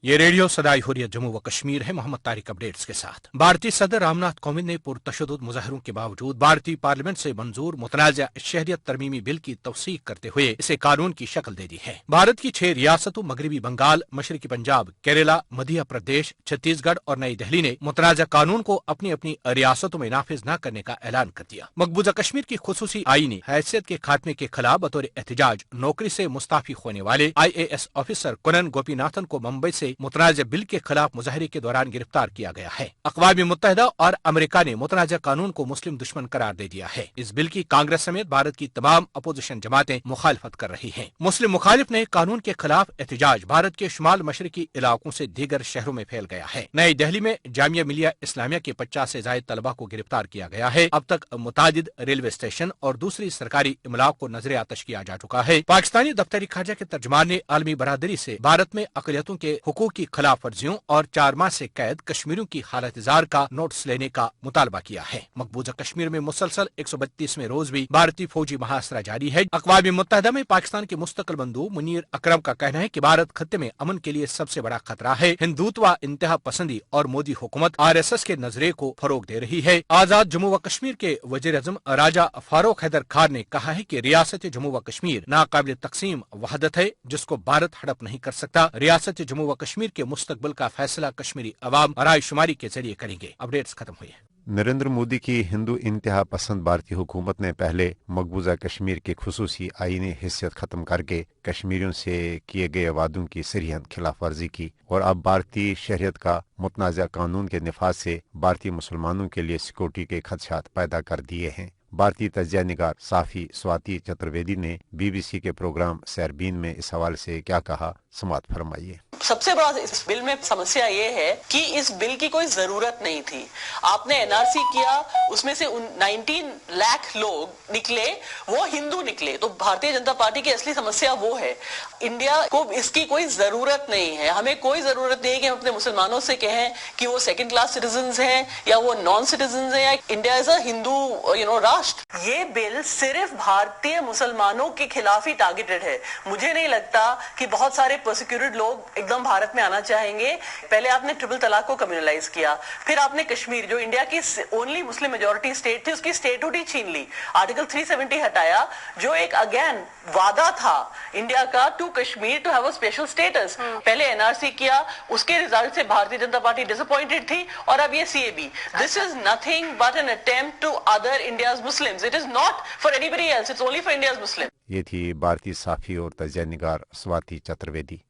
ये रेडियो सदाई हुर्रियत जम्मू व कश्मीर है। मोहम्मद तारिक अपडेट्स के साथ। भारतीय सदर रामनाथ कोविंद ने पुरतशद्दुद मुजाहरों के बावजूद भारतीय पार्लियामेंट से मंजूर मुतनाज़ा शहरियत तरमीमी बिल की तौसीक करते हुए इसे कानून की शक्ल दे दी है। भारत की 6 रियासतों मगरबी बंगाल, मशरकी पंजाब, केरला, मध्य प्रदेश, छत्तीसगढ़ और नई दिल्ली ने मुतनाज़ा कानून को अपनी अपनी रियासतों में नाफिज न करने का ऐलान कर दिया। मकबूजा कश्मीर की खुसूसी आईनी हैसियत के खात्मे के खिलाफ बतौर एहतजाज नौकरी से मुस्ताफी होने वाले IAS ऑफिसर कुनन गोपीनाथन को मुंबई से मुतनाज़ा बिल के खिलाफ मुजाहरे के दौरान गिरफ्तार किया गया है। अक़वाम मुत्तहिदा और अमेरिका ने मुतनाज़ा कानून को मुस्लिम दुश्मन करार दे दिया है। इस बिल की कांग्रेस समेत भारत की तमाम अपोजिशन जमातें मुखालफत कर रही हैं। मुस्लिम मुखालिफ ने कानून के खिलाफ एहतजाज भारत के शुमाल मशरकी इलाकों से दीगर शहरों में फैल गया है। नई दिल्ली में जामिया मिलिया इस्लामिया के 50 से ज्यादा तलबा को गिरफ्तार किया गया है। अब तक मुतादिद रेलवे स्टेशन और दूसरी सरकारी इमलाक को नजर आतश किया जा चुका है। पाकिस्तानी दफ्तरी खारजा के तर्जमान ने आलमी बरादरी से भारत में अक़लियतों के हुकूक की खिलाफ वर्जियों और 4 माह से कैद कश्मीरियों की हालत-ए-जार का नोटिस लेने का मुतालबा किया है। मकबूजा कश्मीर में मुसलसल 132वें रोज भी भारतीय फौजी महासरा जारी है। अक़वाम मुत्तहिदा में पाकिस्तान के मुस्तकिल बंदूक मुनीर अकरम का कहना है कि भारत खत्ते में अमन के लिए सबसे बड़ा खतरा है। हिंदुत्व, इंतहा पसंदी और मोदी हुकूमत RSS के नजरिए को फरोग दे रही है। आजाद जम्मू व कश्मीर के वज़ीर-ए-आज़म राजा फारूक हैदर खान ने कहा है कि रियासत जम्मू व कश्मीर नाकाबिल तक़सीम वहदत है जिसको भारत हड़प नहीं कर सकता। रियासत जम्मू व कश्मीर के मुस्तकबिल का फैसला कश्मीरी अवाम राय शुमारी के जरिए करेंगे। अपडेट्स खत्म हुए। नरेंद्र मोदी की हिंदू इंतहा पसंद भारतीय हुकूमत ने पहले मकबूजा कश्मीर की खुसूसी आईनी हैसियत खत्म करके कश्मीरियों से किए गए वादों की सरीहन खिलाफ वर्जी की और अब भारतीय शहरियत का मुतनाज़ा कानून के निफाज से भारतीय मुसलमानों के लिए सिक्योरिटी के खदशात पैदा कर दिए हैं। भारतीय तजिया निगार साफी स्वाति चतुर्वेदी ने BBC के प्रोग्राम सैरबीन में इस हवाले से क्या कहा, समात फरमाइए। सबसे बड़ा इस बिल में समस्या ये है कि इस बिल की कोई जरूरत नहीं थी। आपने NRC किया, उसमें से 19 लाख लोग निकले, वो हिंदू निकले। तो भारतीय जनता पार्टी की असली समस्या वो है। इंडिया को इसकी कोई जरूरत नहीं है। हमें कोई जरूरत नहीं है कि हम अपने मुसलमानों से कहें कि वो सेकंड क्लास सिटीजन्स हैं या वो नॉन सिटीजन्स हैं। इंडिया इज अ हिंदू राष्ट्र। ये बिल सिर्फ भारतीय मुसलमानों के खिलाफ ही टारगेटेड है। मुझे नहीं लगता कि बहुत सारे प्रोसिक्यूटेड लोग एकदम भारत में आना चाहेंगे। पहले आपने ट्रिपल तलाक को कम्युनलाइज किया, फिर आपने कश्मीर जो इंडिया की ओनली मुस्लिम मेजॉरिटी स्टेट थी उसकी स्टेटहुड ही छीन ली। आर्टिकल 370 हटाया जो एक अगेन वादा था इंडिया का to Kashmir to have a special status. पहले NRC किया, उसके रिजल्ट से भारतीय जनता पार्टी डिसअपॉइंटेड थी और अब ये CAB। This is nothing but an attempt to other India's Muslims. It is not for anybody else, it's only for India's Muslim. ये थी भारतीय साफी और तजिया निगार स्वाति चतुर्वेदी।